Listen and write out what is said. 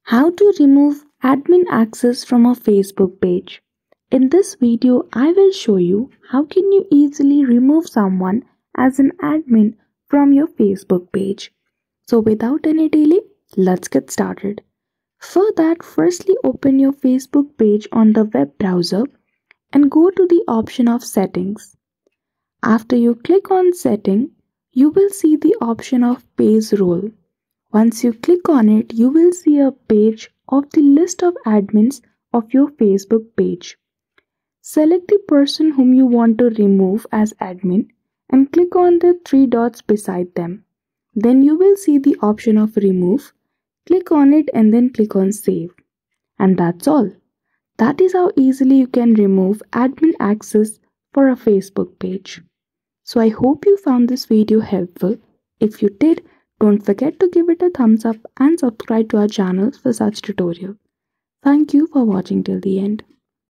How to remove admin access from a Facebook page. In this video, I will show you how can you easily remove someone as an admin from your Facebook page. So without any delay, let's get started. For that, firstly open your Facebook page on the web browser and go to the option of settings. After you click on setting, you will see the option of page role. Once you click on it, you will see a page of the list of admins of your Facebook page. Select the person whom you want to remove as admin and click on the three dots beside them. Then you will see the option of remove. Click on it and then click on save. And that's all. That is how easily you can remove admin access for a Facebook page. So I hope you found this video helpful. If you did, don't forget to give it a thumbs up and subscribe to our channel for such tutorials. Thank you for watching till the end.